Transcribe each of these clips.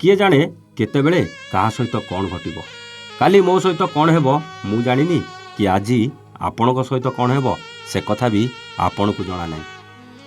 किए जाने केतेबेले काहा सहित कौन घटिब। काली मो सहित कौन हेब मु जानिनी कि आज आपणक सहित कौन हेब से कथा भी आपण को जना नहीं।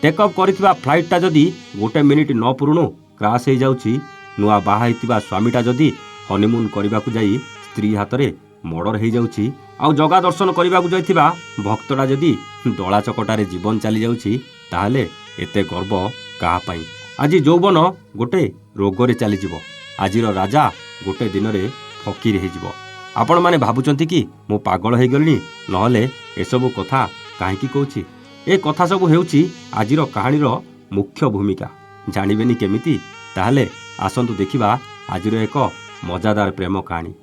टेकअप करिथिबा फ्लाइटटा जदि गोटे मिनिट न पुरुणु क्राश हो जाउछि, नुआ बाहा होइतिबा स्वामीटा जदि हनीमून करबाकू जाई स्त्री हातरे मर्डर हो जाउछि, आउ जगा दर्शन करबाकू जाइथिबा भक्तटा जदि दला चकटारे जीवन चली जाउछि, ताहले एते गर्व काहा पाई। आज यौवन गोटे रोगरे चली जिवो, आजिर राजा गोटे दिन रे फकीर हो जिवो। आपण माने भाबुचंती कि मु पागल हो गलिनी, नहले एसबु कथा काहेकि कहूछि। ए कथा सब हेउछि आजिर कहानीर मुख्य भूमिका। जानिबेनी केमिति? ताहले आसंतु देखिबा आजिर एक मजादार प्रेम कहानी।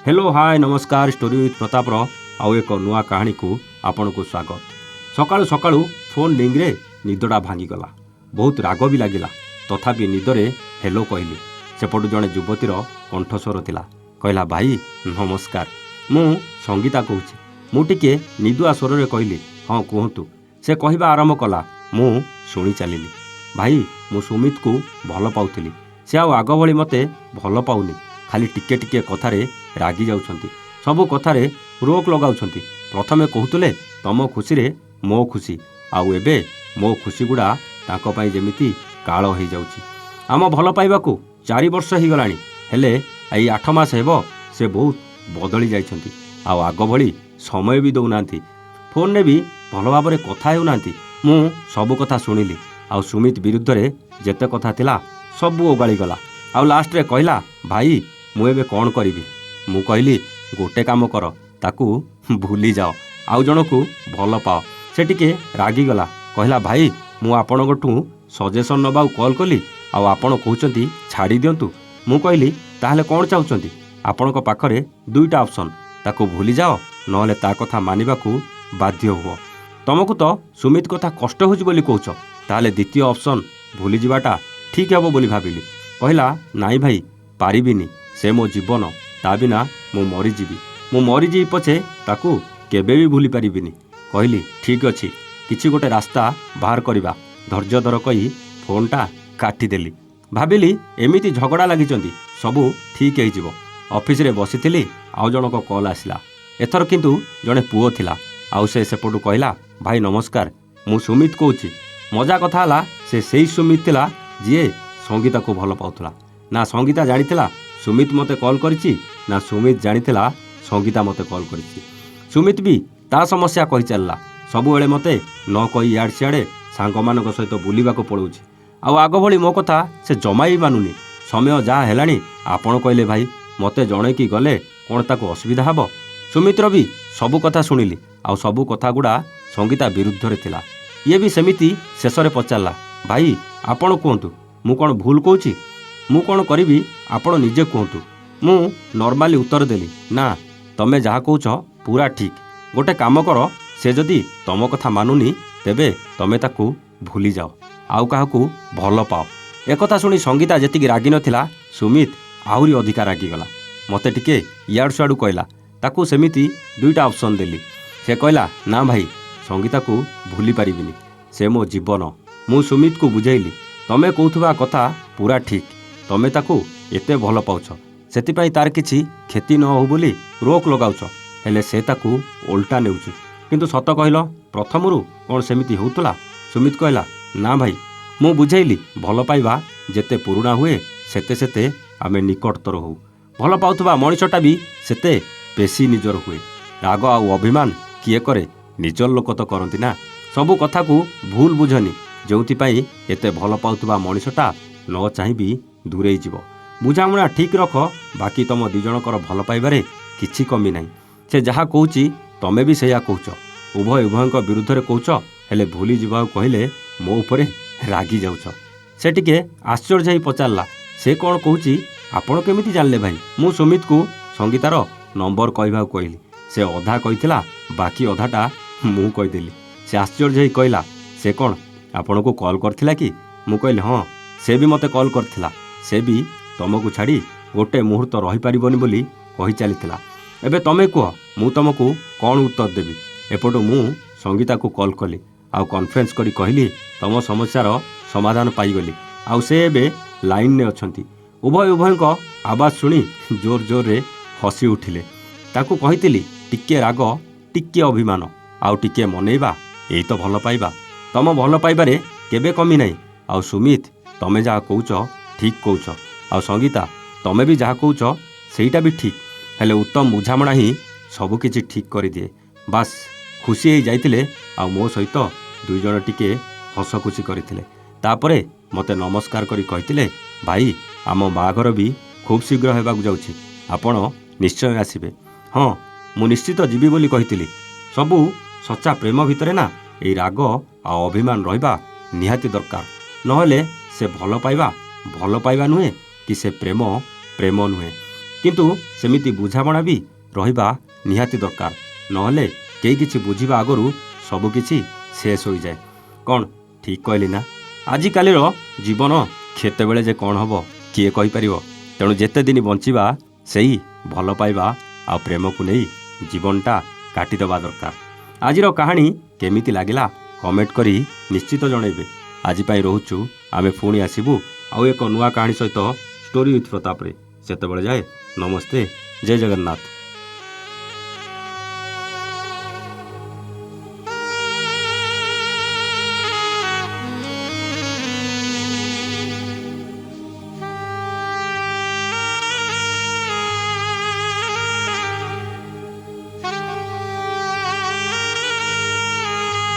हेलो हाय नमस्कार, स्टोरी विथ प्रतापर आउ एक नुआ कहानी को आपण को स्वागत। सकाळु सकाळु फोन रिंग रे निदडा भांगीगला। बहुत राग भी लगिला, तथापि निदरे हेलो कहली। सेपटू जड़े युवतीर कंठस्वर थिला। कहला भाई नमस्कार, मु संगीता कहूछि। मु टिके निदुआ स्वर रे कहली हाँ कहतु। से कहवा आरंभ कला, मु शुणी चलिली। भाई मु सुमित को भल पाउथिली, से आउ आग भली मते भल पाउनी। खाली टिके टिके कथारे रागी जाउछंती, सबु कथारे रोक लगाउछंती। प्रथमे कहूतले तम खुशी रे मो खुशी, आउ एबे मो खुशी गुड़ा तांको पाई जेमिति काल हो जाउछि। आम भल पाइबाकू 4 वर्ष हो गलानी, हेले एई 8 मास हेबो से बहुत बदली जाइछंती। आउ आग भली समय भी दउनांती, फोन ने भी भल भाबरे कथा हेउनांती। मु सबु कथा शुणिली, आउ सुमित विरुद्ध रे जेते कथा थिला सबु ओगाली गला। आउ लास्ट रे कहला भाई मु एबे कौन करिबी। मु कहली गोटे काम कर, ताकू भूली जाओ, आउ जनकू भल पाओ। से टिके रागी गला, कहला भाई मु आपणकठू सजेशन नबाऊ कॉल कली, आउ आपण कहउचंती छाड़ी दियंतु। मु कहली ताहले कौन चाहउचंती? आपणक पाखरे दुईटा ऑप्शन, ताकू भूली जाओ नहले ता कथा मानिबाकू बाध्य हुओ। तमकू तो सुमित कथा कष्ट होउछि बोली कहउछ, ताहले द्वितीय ऑप्शन भूली जिबाटा ठीक हेबो बोली भाबिली। कहला नाई भाई पारिबिनी, से मो जीवन, ता बिना मु मरीजीवी। मु मरीजी पछे ताकू केबे भी भूली पारिबिनी। कहली ठीक अछि, किछि गोटे रास्ता बाहर करिबा। धैर्य धर कही फोनटा काटिदेली। भाबिली एमिति झगड़ा लागिचंती, सबू ठीक हो जिवो। ऑफिस रे बसिथिली, आउ जनक कॉल आसिला। एथर किंतु जड़े पुओ थिला, आउ से सेपटू कहला भाई नमस्कार, मु सुमित कहूछि। मजा कथा हला से सेई सुमित थिला जिए संगीता को भल पाउथला। ना संगीता जानिथिला सुमित मते कॉल करिछि, ना सुमित जानिथिला संगीता मते कॉल करिछि। सुमित भी ता समस्या कहि चलला, सबुबेले मते न कहि याड सियाडे सांगमानक सहित बुलिबाको पड़ुछि। आउ आग भली मो कथा से जमाई मानुनी। समय जहाँ हेलानी आपण कहले भाई मते जणे कि गले कौन ताको असुविधा हबो। सुमित्र भी सबु कथा शुणिली, आउ सबु कथा गुड़ा संगीता विरुद्ध रे थिला। ये भी सेमिति शेषरे पचारला भाई आपण कहतु, मु कौन भूल कहूछि? मु कौन करिबी आपण निजे कहतु। मु नॉर्मली उत्तर देली ना तमे जहाँ कहूछ पूरा ठीक। गोटे काम कर, से जदि तम कथा मानुनी तेबे तमे ताकू भूली जाओ, आउ काहाकू भल पाओ। एकथा शुणी संगीता जेतिकी रागी नथिला, सुमित आहुरी अधिका रागीगला। मते टिके इयाडू सियाडू कहला, ताकू सेमिति दुईटा ऑप्शन देली। से कहला ना भाई संगीता को भूली पारिबिनी, से मो जीवन। मु सुमित को बुझेइली तमे कहउथबा कथा पूरा ठीक, तमे ताकू एते भल पाउछ, सेतिपाई तार किछि क्षति न हो बोली रोक लगाउछ, हेले से ताकू ओल्टा नेउछ। किंतु सत कहल प्रथमरु कौन सेमिति होउतला? सुमित कहला ना भाई मु बुझेइली भल पाइबा जेते पुरुणा हुए सेते सेते आमे निकटतर हो। भल पाउथबा मनिषटा भी सेते बेसी निजर हुए। राग आउ अभिमान किए करे, निजर लोक तो करंती ना। सबु कथा को भूल बुझनी, जोंथिपाई एते भल पाउथबा मनिषटा न चाहिबी दूरेई जिवो। बुझामुणा ठीक रख, बाकी तम दिजणकर भल पाइबारे किछि कमी नाही। से जहा कहूछि तमे भी सेया कहूछ, उभय उभयଙ୍କ विरुद्धरे कहूछ, हेले भूली जिबाउ कहले मो उपरे रागी जाउछ। से टिके आश्चर्य होई पचारला, से कौन कहूछि आपण केमिति जानले भाई? मु सुमित को संगीतार नंबर कहबाउ कहली। से अधा कहिथिला, बाकी अधाटा मु कहिदेली। से आश्चर्य होई कहला से कौन आपण को कॉल करथिला कि? मु कहली हाँ, से भी मते कॉल करथिला। से भी तमको छाड़ी गोटे मुहूर्त रही पारिबनी बोली कहि चलीथिला। एबे तमे कह मु तमको कौन उत्तर देबी? एपटो मु संगीता को कॉल कली, आउ कॉन्फ्रेंस करी कहली तम समस्यार समाधान पाईगली, आउ से एबे लाइन ने अछंती। ଉଭୟଙ୍କ ଆବାଜ ଶୁଣି ଜୋର ଜୋରରେ ହସି ଉଠିଲେ। ତାକୁ କହିଥିଲି ଟିକିଏ ରାଗ, ଟିକିଏ ଅଭିମାନ, ଆଉ ଟିକିଏ ମନେଇବା, ଏଇ ତ ଭଲ ପାଇବା। ତମ ଭଲ ପାଇବାରେ କେବେ କମି ନାହିଁ। ଆଉ ସୁମିତ, ତମେ ଯାହା କହୁଛ ଠିକ୍ କହୁଛ। ଆଉ ସଙ୍ଗୀତା, ତମେ ବି ଯାହା କହୁଛ ସେଇଟା ବି ଠିକ୍। ହେଲେ ଉତ୍ତମ ବୁଝାମଣା ହିଁ ସବୁକିଛି ଠିକ୍ କରିଦିଏ। ବାସ୍ ଖୁସି ହେଇ ଯାଇଥିଲେ ଆଉ ମୋ ସହିତ ଦୁଇଜଣ ଟିକେ ହସ ଖୁସି କରିଥିଲେ। ତାପରେ ମୋତେ ନମସ୍କାର କରି କହିଥିଲେ, ଭାଇ ଆମ ବାହାଘର ବି ଖୁବ୍ ଶୀଘ୍ର ହେବାକୁ ଯାଉଛି, ଆପଣ ନିଶ୍ଚୟ ଆସିବେ। ହଁ, ମୁଁ ନିଶ୍ଚିତ ଯିବି ବୋଲି କହିଥିଲି। ସବୁ ସଚ୍ଚା ପ୍ରେମ ଭିତରେ ନା ଏଇ ରାଗ ଆଉ ଅଭିମାନ ରହିବା ନିହାତି ଦରକାର। ନହେଲେ ସେ ଭଲ ପାଇବା ନୁହେଁ, କି ସେ ପ୍ରେମ ନୁହେଁ। କିନ୍ତୁ ସେମିତି ବୁଝାମଣା ବି ରହିବା ନିହାତି ଦରକାର। ନହେଲେ କେହି କିଛି ବୁଝିବା ଆଗରୁ ସବୁକିଛି ଶେଷ ହୋଇଯାଏ। କ'ଣ ଠିକ୍ କହିଲି ନା? ଆଜିକାଲିର ଜୀବନ କେତେବେଳେ ଯେ କ'ଣ ହେବ କିଏ କହିପାରିବ? ତେଣୁ ଯେତେ ଦିନ ବଞ୍ଚିବା ସେଇ ଭଲ ପାଇବା ଆଉ ପ୍ରେମକୁ ନେଇ ଜୀବନଟା କାଟିଦେବା ଦରକାର। ଆଜିର କାହାଣୀ କେମିତି ଲାଗିଲା କମେଣ୍ଟ କରି ନିଶ୍ଚିତ ଜଣାଇବେ। ଆଜି ପାଇଁ ରହୁଛୁ। ଆମେ ପୁଣି ଆସିବୁ ଆଉ ଏକ ନୂଆ କାହାଣୀ ସହିତ ଷ୍ଟୋରି ୱିଥ୍ ପ୍ରତାପରେ। ସେତେବେଳେ ଯାଏ ନମସ୍ତେ, ଜୟ ଜଗନ୍ନାଥ।